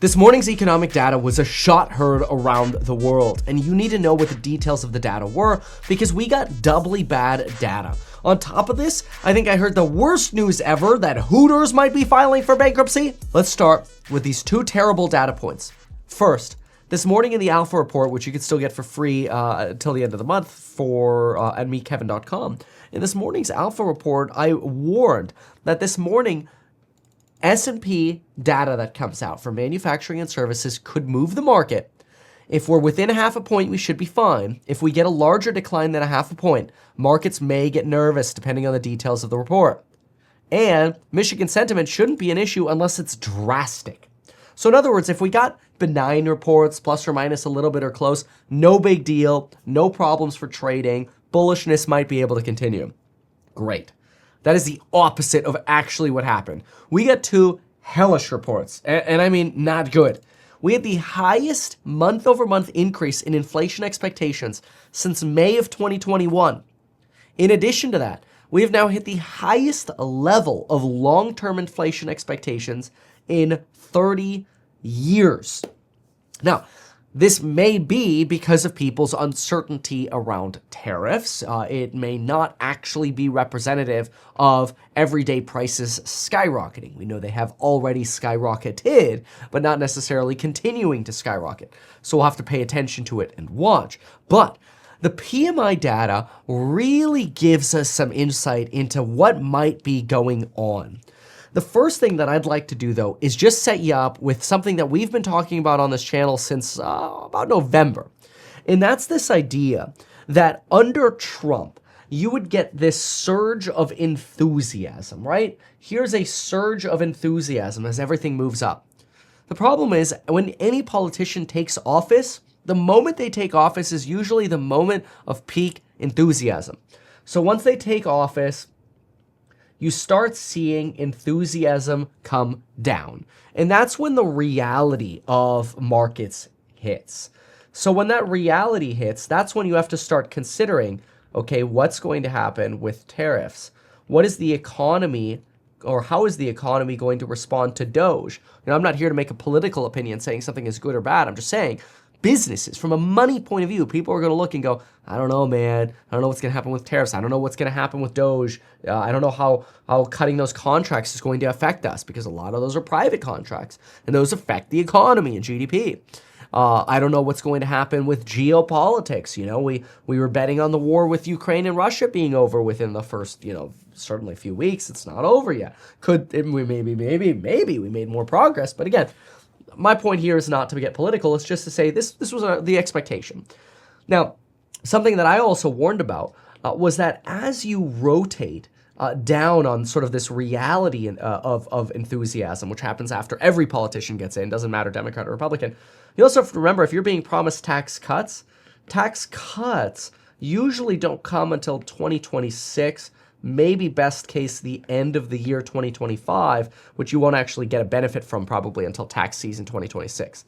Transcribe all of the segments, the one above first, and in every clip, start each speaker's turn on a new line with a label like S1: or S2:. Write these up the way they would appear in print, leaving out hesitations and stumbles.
S1: This morning's economic data was a shot heard around the world, and you need to know what the details of the data were because we got doubly bad data. On top of this, I think I heard the worst news ever that Hooters might be filing for bankruptcy. Let's start with these two terrible data points. First, this morning in the Alpha Report, which you can still get for free until the end of the month for at meetkevin.com. In this morning's Alpha Report, I warned that this morning S&P data that comes out for manufacturing and services could move the market. If we're within a half a point, we should be fine. If we get a larger decline than a half a point, markets may get nervous depending on the details of the report. And Michigan sentiment shouldn't be an issue unless it's drastic. So in other words, if we got benign reports, plus or minus a little bit or close, no big deal, no problems for trading, bullishness might be able to continue. Great. That is the opposite of actually what happened. We got two hellish reports, and I mean not good. We had the highest month-over-month increase in inflation expectations since May of 2021. In addition to that, we have now hit the highest level of long-term inflation expectations in 30 years. Now, this may be because of people's uncertainty around tariffs. It may not actually be representative of everyday prices skyrocketing. We know they have already skyrocketed, but not necessarily continuing to skyrocket. So we'll have to pay attention to it and watch. But the PMI data really gives us some insight into what might be going on. The first thing that I'd like to do, though, is just set you up with something that we've been talking about on this channel since about November. And that's this idea that under Trump, you would get this surge of enthusiasm, right? Here's a surge of enthusiasm as everything moves up. The problem is when any politician takes office, the moment they take office is usually the moment of peak enthusiasm. So once they take office, you start seeing enthusiasm come down. And that's when the reality of markets hits. So when that reality hits, that's when you have to start considering, okay, what's going to happen with tariffs? What is the economy, or how is the economy going to respond to Doge? I'm not here to make a political opinion saying something is good or bad. I'm just saying businesses, from a money point of view, people are going to look and go, I don't know, man. I don't know what's going to happen with tariffs. I don't know what's going to happen with Doge. I don't know how cutting those contracts is going to affect us because a lot of those are private contracts and those affect the economy and GDP. I don't know what's going to happen with geopolitics. We were betting on the war with Ukraine and Russia being over within the first, certainly a few weeks. It's not over yet. Maybe we made more progress. But again, my point here is not to get political. It's just to say this was the expectation. Now, something that I also warned about was that as you rotate down on sort of this reality of enthusiasm, which happens after every politician gets in, doesn't matter Democrat or Republican, you also have to remember if you're being promised tax cuts usually don't come until 2026, maybe best case the end of the year 2025, which you won't actually get a benefit from probably until tax season 2026.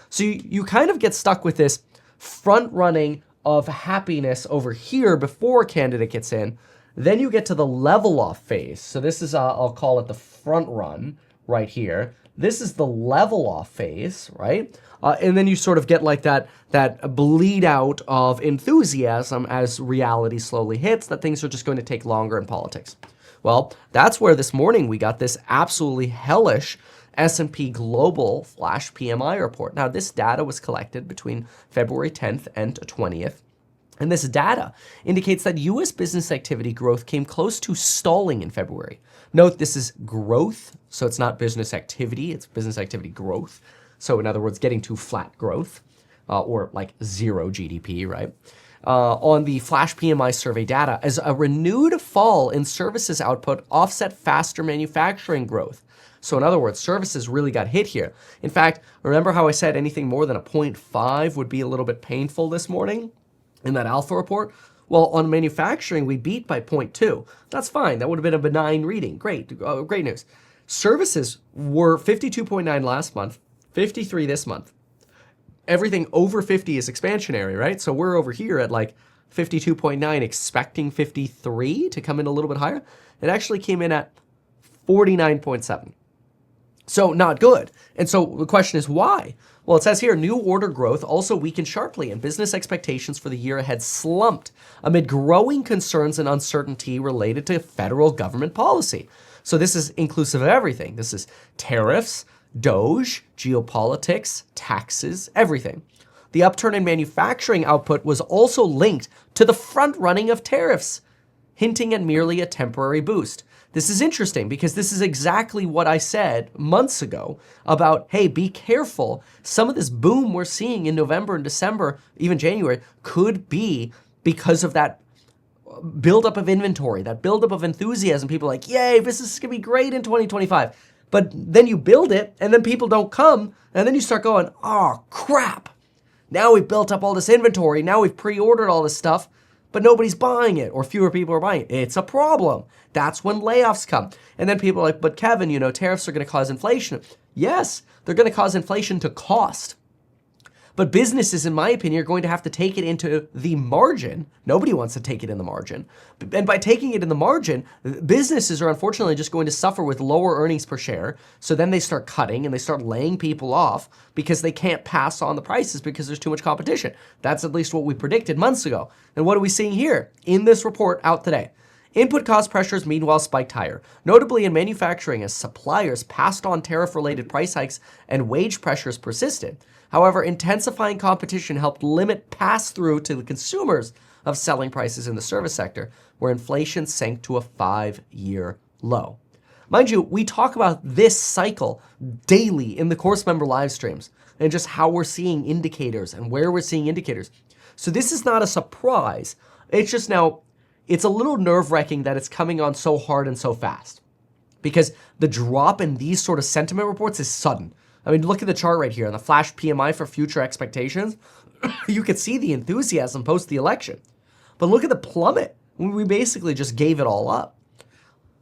S1: So you kind of get stuck with this front running of happiness over here before a candidate gets in. Then you get to the level off phase. So this is, I'll call it the front run right here. This is the level off phase, right? And then you sort of get like that bleed out of enthusiasm as reality slowly hits, that things are just going to take longer in politics. Well, that's where this morning we got this absolutely hellish S&P Global Flash PMI report. Now, this data was collected between February 10th and 20th. And this data indicates that U.S. business activity growth came close to stalling in February. Note this is growth, so it's not business activity, it's business activity growth. So in other words, getting to flat growth, or like zero GDP, right? On the Flash PMI survey data, as a renewed fall in services output offset faster manufacturing growth. So in other words, services really got hit here. In fact, remember how I said anything more than a 0.5 would be a little bit painful this morning in that Alpha report? Well, on manufacturing, we beat by 0.2. That's fine. That would have been a benign reading. Great, great news. Services were 52.9 last month, 53 this month. Everything over 50 is expansionary, right? So we're over here at like 52.9, expecting 53 to come in a little bit higher. It actually came in at 49.7. So not good. And so the question is why? Well, it says here, new order growth also weakened sharply and business expectations for the year ahead slumped amid growing concerns and uncertainty related to federal government policy. So this is inclusive of everything. This is tariffs, DOGE, geopolitics, taxes, everything. The upturn in manufacturing output was also linked to the front running of tariffs, hinting at merely a temporary boost. This is interesting because this is exactly what I said months ago about, hey, be careful. Some of this boom we're seeing in November and December, even January, could be because of that buildup of inventory, that buildup of enthusiasm. People are like, yay, business is going to be great in 2025. But then you build it and then people don't come. And then you start going, oh, crap. Now we've built up all this inventory. Now we've pre-ordered all this stuff, but nobody's buying it or fewer people are buying it. It's a problem. That's when layoffs come. And then people are like, but Kevin, tariffs are going to cause inflation. Yes, they're going to cause inflation to cost. But businesses, in my opinion, are going to have to take it into the margin. Nobody wants to take it in the margin. And by taking it in the margin, businesses are unfortunately just going to suffer with lower earnings per share. So then they start cutting and they start laying people off because they can't pass on the prices because there's too much competition. That's at least what we predicted months ago. And what are we seeing here in this report out today? Input cost pressures meanwhile spiked higher, notably in manufacturing as suppliers passed on tariff-related price hikes and wage pressures persisted. However, intensifying competition helped limit pass-through to the consumers of selling prices in the service sector, where inflation sank to a 5-year low. Mind you, we talk about this cycle daily in the course member live streams and just how we're seeing indicators and where we're seeing indicators. So this is not a surprise. It's just now, it's a little nerve-wracking that it's coming on so hard and so fast because the drop in these sort of sentiment reports is sudden. I mean, look at the chart right here on the flash PMI for future expectations. You could see the enthusiasm post the election. But look at the plummet. We basically just gave it all up.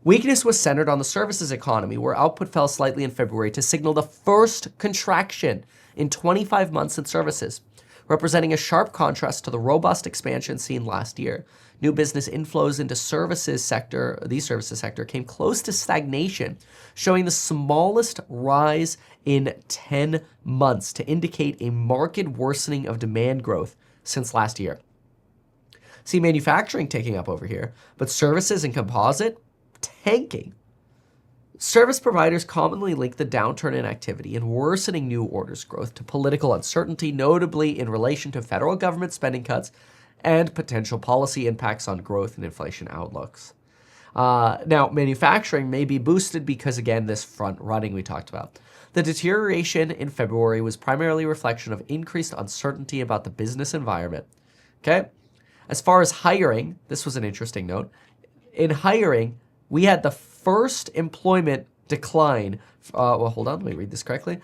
S1: Weakness was centered on the services economy, where output fell slightly in February to signal the first contraction in 25 months in services, representing a sharp contrast to the robust expansion seen last year. New business inflows into the services sector came close to stagnation, showing the smallest rise in 10 months to indicate a marked worsening of demand growth since last year. See manufacturing taking up over here, but services and composite tanking. Service providers commonly link the downturn in activity and worsening new orders growth to political uncertainty, notably in relation to federal government spending cuts and potential policy impacts on growth and inflation outlooks. Now, manufacturing may be boosted because, again, this front running we talked about. The deterioration in February was primarily a reflection of increased uncertainty about the business environment. Okay? As far as hiring, this was an interesting note. In hiring, we had the first employment decline. Hold on, let me read this correctly.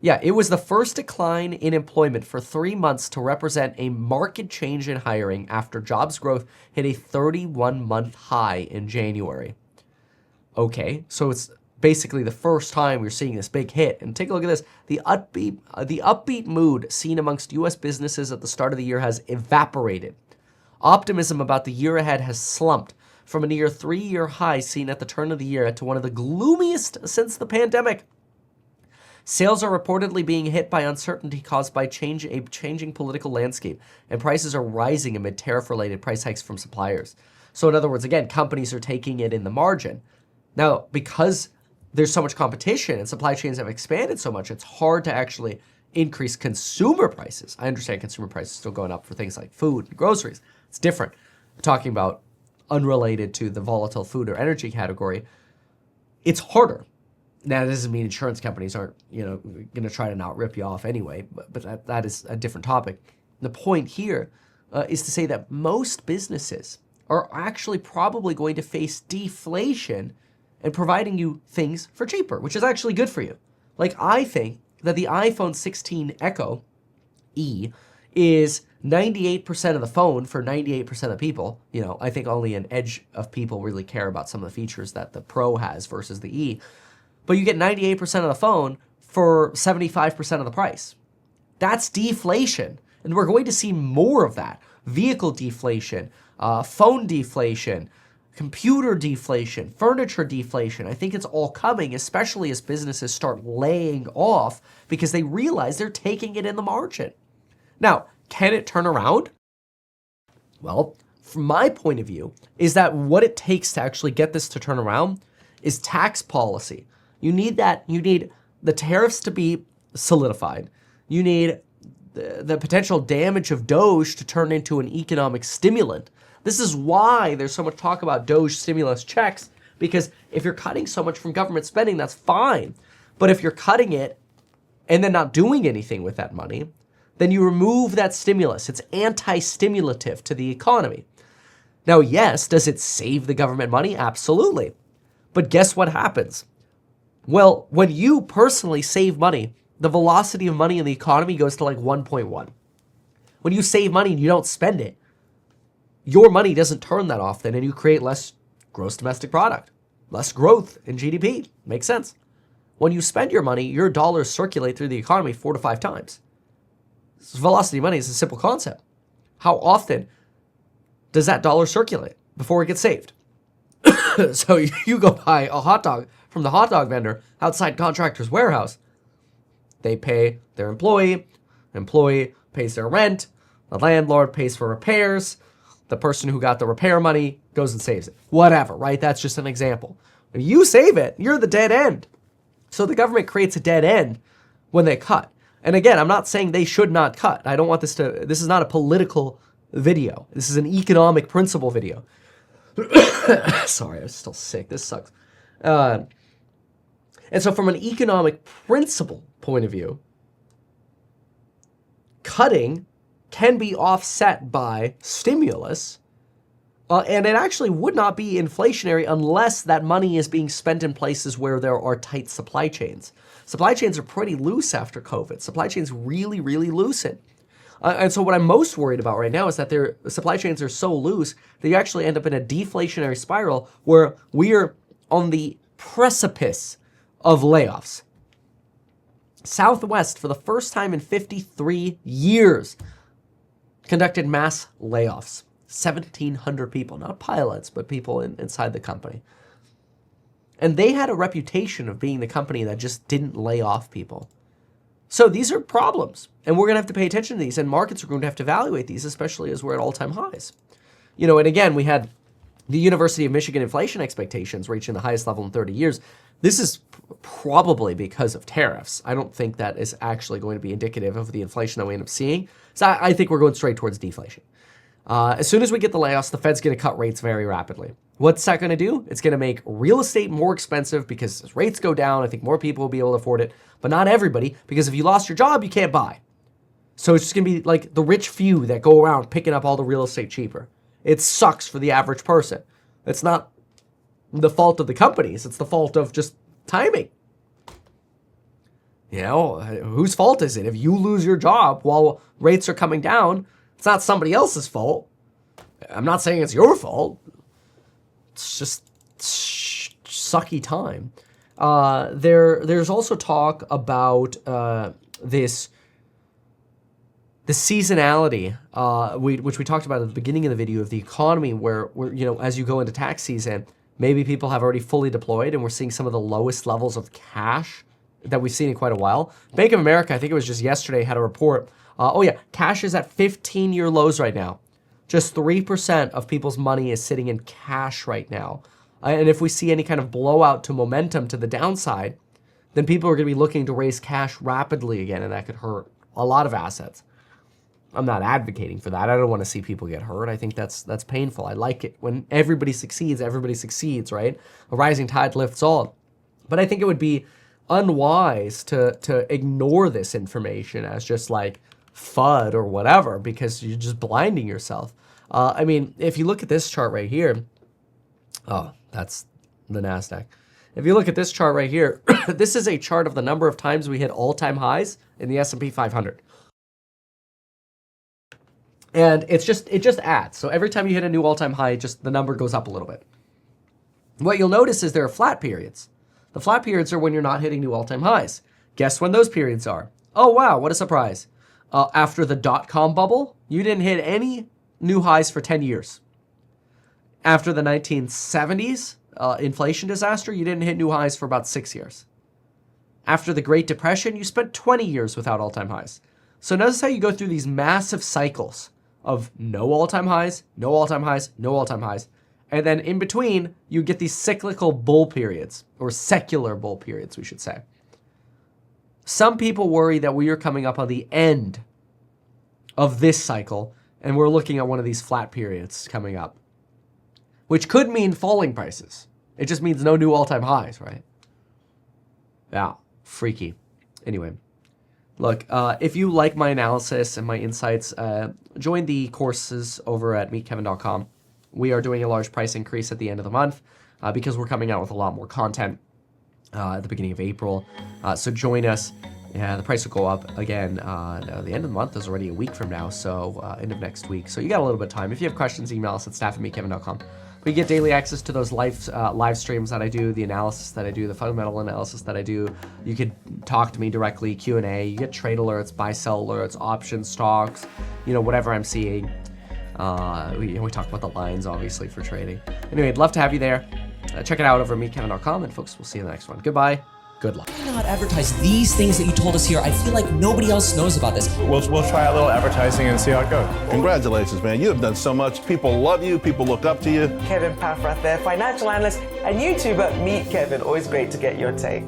S1: Yeah, it was the first decline in employment for 3 months to represent a marked change in hiring after jobs growth hit a 31-month high in January. Okay, so it's basically the first time we're seeing this big hit. And take a look at this. The upbeat mood seen amongst U.S. businesses at the start of the year has evaporated. Optimism about the year ahead has slumped from a near 3-year high seen at the turn of the year to one of the gloomiest since the pandemic. Sales are reportedly being hit by uncertainty caused by a changing political landscape, and prices are rising amid tariff-related price hikes from suppliers. So in other words, again, companies are taking it in the margin. Now, because there's so much competition and supply chains have expanded so much, it's hard to actually increase consumer prices. I understand consumer prices still going up for things like food and groceries. It's different. I'm talking about unrelated to the volatile food or energy category. It's harder. Now, that doesn't mean insurance companies aren't, going to try to not rip you off anyway, but that is a different topic. The point here is to say that most businesses are actually probably going to face deflation and providing you things for cheaper, which is actually good for you. Like, I think that the iPhone 16 Echo E is 98% of the phone for 98% of people. I think only an edge of people really care about some of the features that the Pro has versus the E. But you get 98% of the phone for 75% of the price. That's deflation. And we're going to see more of that. Vehicle deflation, phone deflation, computer deflation, furniture deflation. I think it's all coming, especially as businesses start laying off because they realize they're taking it in the margin. Now, can it turn around? Well, from my point of view, is that what it takes to actually get this to turn around is tax policy. You need the tariffs to be solidified. You need the potential damage of Doge to turn into an economic stimulant. This is why there's so much talk about Doge stimulus checks, because if you're cutting so much from government spending, that's fine. But if you're cutting it and then not doing anything with that money, then you remove that stimulus. It's anti-stimulative to the economy. Now, yes, does it save the government money? Absolutely. But guess what happens? Well, when you personally save money, the velocity of money in the economy goes to like 1.1. When you save money and you don't spend it, your money doesn't turn that often and you create less gross domestic product, less growth in GDP. Makes sense. When you spend your money, your dollars circulate through the economy 4 to 5 times. Velocity of money is a simple concept. How often does that dollar circulate before it gets saved? So you go buy a hot dog from the hot dog vendor outside Contractor's Warehouse. They pay their employee pays their rent, the landlord pays for repairs, the person who got the repair money goes and saves it. Whatever, right? That's just an example. If you save it, you're the dead end. So the government creates a dead end when they cut. And again, I'm not saying they should not cut. I don't want this is not a political video. This is an economic principle video. Sorry, I'm still sick. This sucks. And so from an economic principle point of view, cutting can be offset by stimulus, and it actually would not be inflationary unless that money is being spent in places where there are tight supply chains. Supply chains are pretty loose after COVID. Supply chains really, really loosen. And so what I'm most worried about right now is that their supply chains are so loose that you actually end up in a deflationary spiral where we are on the precipice of layoffs. Southwest, for the first time in 53 years, conducted mass layoffs. 1,700 people, not pilots, but people inside the company. And they had a reputation of being the company that just didn't lay off people. So these are problems, and we're going to have to pay attention to these, and markets are going to have to evaluate these, especially as we're at all-time highs. You know, and again, we had the University of Michigan inflation expectations reaching the highest level in 30 years. This is probably because of tariffs. I don't think that is actually going to be indicative of the inflation that we end up seeing. So I think we're going straight towards deflation. As soon as we get the layoffs, the Fed's going to cut rates very rapidly. What's that going to do? It's going to make real estate more expensive because as rates go down, I think more people will be able to afford it, but not everybody, because if you lost your job, you can't buy. So it's just going to be like the rich few that go around picking up all the real estate cheaper. It sucks for the average person. It's not the fault of the companies. It's the fault of just timing. You know, whose fault is it? If you lose your job while rates are coming down, it's not somebody else's fault. I'm not saying it's your fault. It's just sucky time. There's also talk about the seasonality, which we talked about at the beginning of the video, of the economy, where you know, as you go into tax season, maybe people have already fully deployed, and we're seeing some of the lowest levels of cash that we've seen in quite a while. Bank of America, I think it was just yesterday, had a report. Cash is at 15-year lows right now. Just 3% of people's money is sitting in cash right now. And if we see any kind of blowout to momentum to the downside, then people are going to be looking to raise cash rapidly again, and that could hurt a lot of assets. I'm not advocating for that. I don't want to see people get hurt. I think that's painful. I like it when everybody succeeds, right? A rising tide lifts all. But I think it would be unwise to ignore this information as just like FUD or whatever, because you're just blinding yourself. I mean, if you look at this chart right here, that's the NASDAQ. If you look at this chart right here, this is a chart of the number of times we hit all-time highs in the S&P 500. And it just adds. So every time you hit a new all-time high, just the number goes up a little bit. What you'll notice is there are flat periods. The flat periods are when you're not hitting new all-time highs. Guess when those periods are? Oh, wow, what a surprise. After the dot-com bubble, you didn't hit any new highs for 10 years. After the 1970s inflation disaster, you didn't hit new highs for about 6 years. After the Great Depression, you spent 20 years without all-time highs. So notice how you go through these massive cycles of no all-time highs, no all-time highs, no all-time highs. And then in between, you get these cyclical bull periods, or secular bull periods, we should say. Some people worry that we are coming up on the end of this cycle, and we're looking at one of these flat periods coming up, which could mean falling prices. It just means no new all-time highs, right? Yeah, freaky. Anyway, look, if you like my analysis and my insights, join the courses over at meetkevin.com. We are doing a large price increase at the end of the month because we're coming out with a lot more content at the beginning of April. So join us. Yeah, the price will go up again. The end of the month is already a week from now, so end of next week. So you got a little bit of time. If you have questions, email us at staff@meetkevin.com. We get daily access to those live streams that I do, the analysis that I do, the fundamental analysis that I do. You could talk to me directly, Q&A. You get trade alerts, buy-sell alerts, options, stocks, whatever I'm seeing. We talk about the lines, obviously, for trading. Anyway, I'd love to have you there. Check it out over at meetkevin.com, and folks, we'll see you in the next one. Goodbye. Good luck.
S2: Why not advertise these things that you told us here? I feel like nobody else knows about this.
S3: We'll try a little advertising and see how it goes.
S4: Congratulations, man. You have done so much. People love you. People look up to you.
S5: Kevin Paffrath there, financial analyst and YouTuber. Meet Kevin. Always great to get your take.